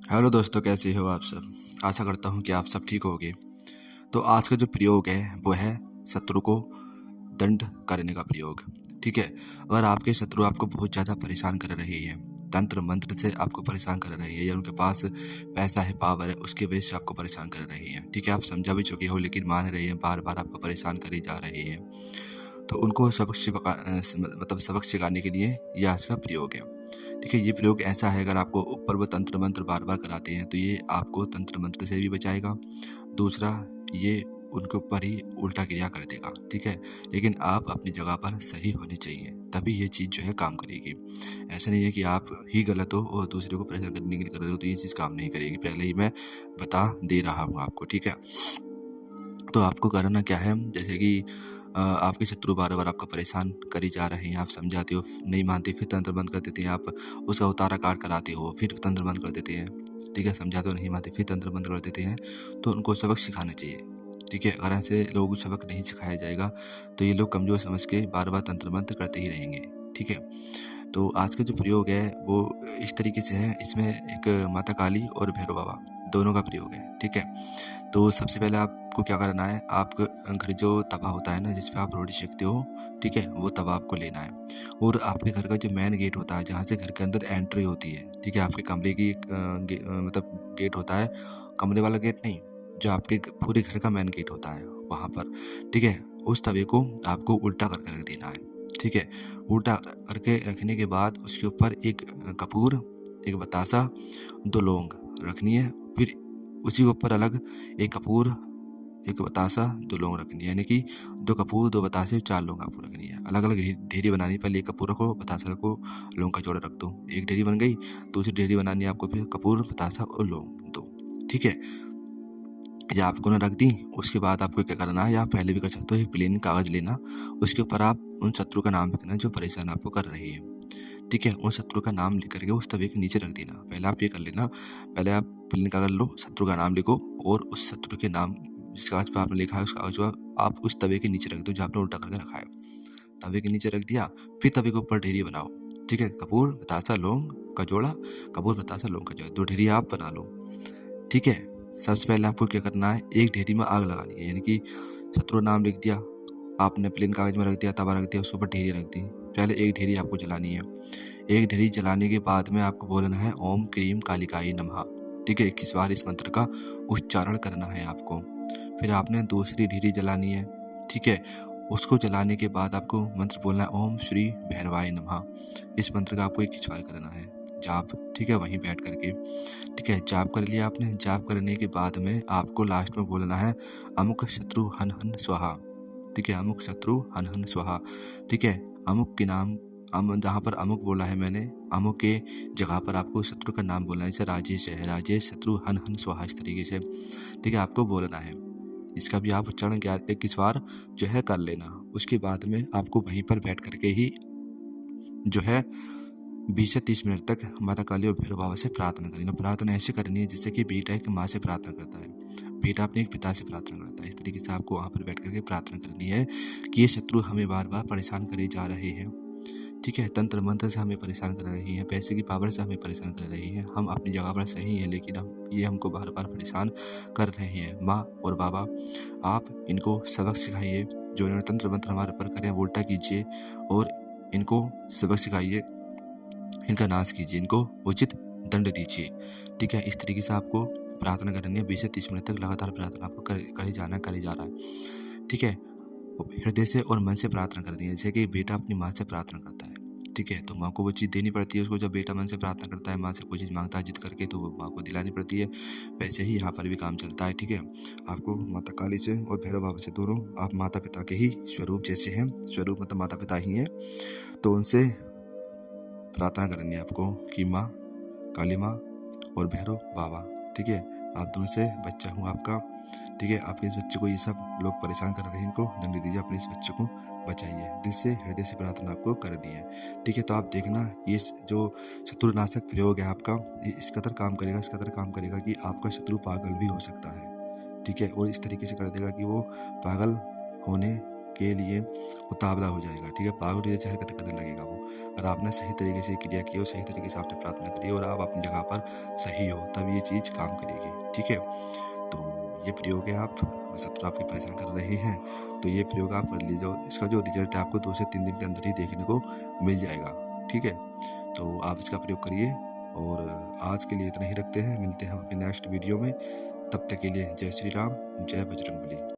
Hello दोस्तों, कैसे हो आप सब। आशा करता हूँ कि आप सब ठीक होंगे। तो आज का जो प्रयोग है वो है शत्रु को दंड करने का प्रयोग। ठीक है। अगर आपके शत्रु आपको बहुत ज़्यादा परेशान कर रहे हैं, तंत्र मंत्र से आपको परेशान कर रहे हैं, या उनके पास पैसा है, पावर है, उसकी वजह से आपको परेशान कर रहे हैं। ठीक है, आप समझा भी चुके हो लेकिन मान रहे हैं, बार बार आपको परेशान करे जा रहे हैं। तो उनको मतलब सबक सिखाने के लिए यह आज का प्रयोग है। ठीक है, ये प्रयोग ऐसा है, अगर आपको ऊपर वो तंत्र मंत्र बार बार कराते हैं तो ये आपको तंत्र मंत्र से भी बचाएगा। दूसरा, ये उनके ऊपर ही उल्टा क्रिया कर देगा। ठीक है, लेकिन आप अपनी जगह पर सही होने चाहिए, तभी ये चीज़ जो है काम करेगी। ऐसा नहीं है कि आप ही गलत हो और दूसरे को परेशान करने के लिए कर रहे हो तो ये चीज़ काम नहीं करेगी। पहले ही मैं बता दे रहा हूँ आपको। ठीक है, तो आपको करना क्या है, जैसे कि आपके शत्रु बार बार आपका परेशान करी जा रहे हैं, आप समझाते हो, नहीं मानते, फिर तंत्र बंद कर देते हैं, आप उसका उतारा काट कराते हो, फिर तंत्र बंद कर देते हैं। ठीक है, समझाते हो, नहीं मानते, फिर तंत्र बंद कर देते हैं। तो उनको सबक सिखाना चाहिए। ठीक है, अगर ऐसे लोगों को सबक नहीं सिखाया जाएगा तो ये लोग कमज़ोर समझ के बार बार तंत्र मंत्र करते ही रहेंगे। ठीक है, तो आज का जो प्रयोग है वो इस तरीके से है। इसमें एक माता काली और भैरव बाबा दोनों का प्रयोग है। ठीक है, तो सबसे पहले आपको क्या करना है, आप घर जो तवा होता है ना, जिस पे आप रोटी सेकते हो, ठीक है, वो तवा आपको लेना है। और आपके घर का जो मेन गेट होता है, जहाँ से घर के अंदर एंट्री होती है, ठीक है, आपके कमरे की मतलब गेट होता है, कमरे वाला गेट नहीं, जो आपके पूरे घर का मेन गेट होता है वहाँ पर। ठीक है, उस तवे को आपको उल्टा करके रख देना है। ठीक है, उल्टा करके रखने के बाद उसके ऊपर एक कपूर, एक बतासा, 2 लौंग रखनी है। फिर उसी के ऊपर अलग एक कपूर, एक बतासा, 2 लौंग रखनी है, यानी कि 2 कपूर, 2 बतासे, 4 लौंग आपको रखनी है। अलग अलग ढेरी बनानी है। पहले एक कपूर रखो, बतासा रखो, लौंग का जोड़ा रख दो, एक ढेरी बन गई। दूसरी ढेरी बनानी है आपको, फिर कपूर, बतासा और लौंग दो। ठीक है, ये आपको ना रख दी। उसके बाद आपको क्या करना है, या आप पहले भी कर सकते हो, एक प्लेन कागज लेना, उसके ऊपर आप उन शत्रु का नाम लिखना जो परेशान आपको कर रही है। ठीक है, उन शत्रु का नाम लिख करके उस तवे के नीचे रख देना। पहले आप ये कर लेना, पहले आप प्लेन कागज लो, शत्रु का नाम लिखो, और उस शत्रु के नाम जिस कागज पर आपने लिखा है उस कागज को आप उस तवे के नीचे रख दो, जो आपने उल्टा करके रखा है। तवे के नीचे रख दिया, फिर तवे के ऊपर ढेरी बनाओ। ठीक है, कपूर, बतासा, लौंग का जोड़ा, कपूर, बतासा, लौंग का जोड़ा, 2 ढेरी आप बना लो। ठीक है, सबसे पहले आपको क्या करना है, एक ढेरी में आग लगानी है, यानी कि शत्रु नाम लिख दिया आपने, प्लेन कागज में रख दिया, तवा रख दिया, उसके ऊपर ढेरी रख दी। पहले एक ढेरी आपको जलानी है। एक ढेरी जलाने के बाद में आपको बोलना है ओम क्रीम कालिकाई नमः। ठीक है, 21 बार इस मंत्र का उच्चारण करना है आपको। फिर आपने दूसरी ढेरी जलानी है। ठीक है, उसको जलाने के बाद आपको मंत्र बोलना है ओम श्री भैरवाय नमः। इस मंत्र का आपको 21 बार करना है जाप। ठीक है, वहीं बैठ करके। ठीक है, जाप कर लिया आपने। जाप करने के बाद में आपको लास्ट में बोलना है अमुक शत्रु हन हन स्वाहा। ठीक है, अमुक शत्रु हन हन स्वाहा। ठीक है, अमुक के नाम, जहाँ पर अमुक बोला है मैंने, अमुक के जगह पर आपको शत्रु का नाम बोलना है। जैसे राजेश है, राजेश शत्रु हन हन स्वाहा, इस तरीके से ठीक है आपको बोलना है। इसका भी आप उच्चारण 21 बार जो है कर लेना। उसके बाद में आपको वहीं पर बैठ करके ही जो है 20 से 30 मिनट तक माता काली और भैरव बाबा से प्रार्थना करनी है। प्रार्थना ऐसे करनी है जैसे कि बेटा एक माँ से प्रार्थना करता है, बेटा अपने एक पिता से प्रार्थना करता है। इस तरीके से आपको वहाँ पर बैठ करके प्रार्थना करनी है कि ये शत्रु हमें बार बार परेशान करे जा रहे हैं। ठीक है, तंत्र मंत्र से हमें परेशान कर रहे हैं, पैसे की पावर से हमें परेशान कर रहे हैं। हम अपनी जगह पर सही हैं, लेकिन ये हमको बार बार परेशान कर रहे हैं। माँ और बाबा, आप इनको सबक सिखाइए, जो इन्होंने तंत्र मंत्र हमारे ऊपर करे हैं वो उल्टा कीजिए, और इनको सबक सिखाइए, इनका नाश कीजिए, इनको उचित दंड दीजिए। ठीक है, इस तरीके से आपको प्रार्थना करनी है। 20 से 30 मिनट तक लगातार प्रार्थना आपको करे जाना है। ठीक है, हृदय से और मन से प्रार्थना करनी है, जैसे कि बेटा अपनी माँ से प्रार्थना करता है। ठीक है, तो माँ को वो चीज़ देनी पड़ती है उसको। जब बेटा मन से प्रार्थना करता है, माँ से कोई चीज़ मांगता है जिद करके, तो वो माँ को दिलानी पड़ती है। वैसे ही यहाँ पर भी काम चलता है। ठीक है, आपको माता काली से और भैरव बाबा से, दोनों आप माता पिता के ही स्वरूप जैसे हैं, स्वरूप मतलब माता पिता ही हैं, तो उनसे प्रार्थना करनी है आपको कि माँ, काली माँ और भैरव बाबा, ठीक है, आप दोनों से बच्चा हूँ आपका। ठीक है, आपके इस बच्चे को, ये सब लोग परेशान कर रहे हैं, इनको दंड दीजिए, अपने इस बच्चे को बचाइए। दिल से, हृदय से प्रार्थना आपको करनी है। ठीक है, तो आप देखना, ये जो शत्रुनाशक प्रयोग है आपका, ये इस कदर काम करेगा, इस कदर काम करेगा कि आपका शत्रु पागल भी हो सकता है। ठीक है, और इस तरीके से कर देगा कि वो पागल होने के लिए उतावला हो जाएगा, ठीक है, पागल जैसे हरकत करने लगेगा वो। और आपने सही तरीके से क्रिया की और सही तरीके से आपने प्रार्थना करी और आप अपनी जगह पर सही हो, तब ये चीज़ काम करेगी, ठीक है। तो ये प्रयोग है, आप शत्रु आपके परेशान कर रहे हैं तो ये प्रयोग आप कर लीजिए, इसका जो रिजल्ट है आपको 2 से 3 दिन के अंदर ही देखने को मिल जाएगा, ठीक है। तो आप इसका प्रयोग करिए और आज के लिए इतना ही रखते हैं, मिलते हैं अपने नेक्स्ट वीडियो में। तब तक के लिए जय श्री राम, जय बजरंगबली।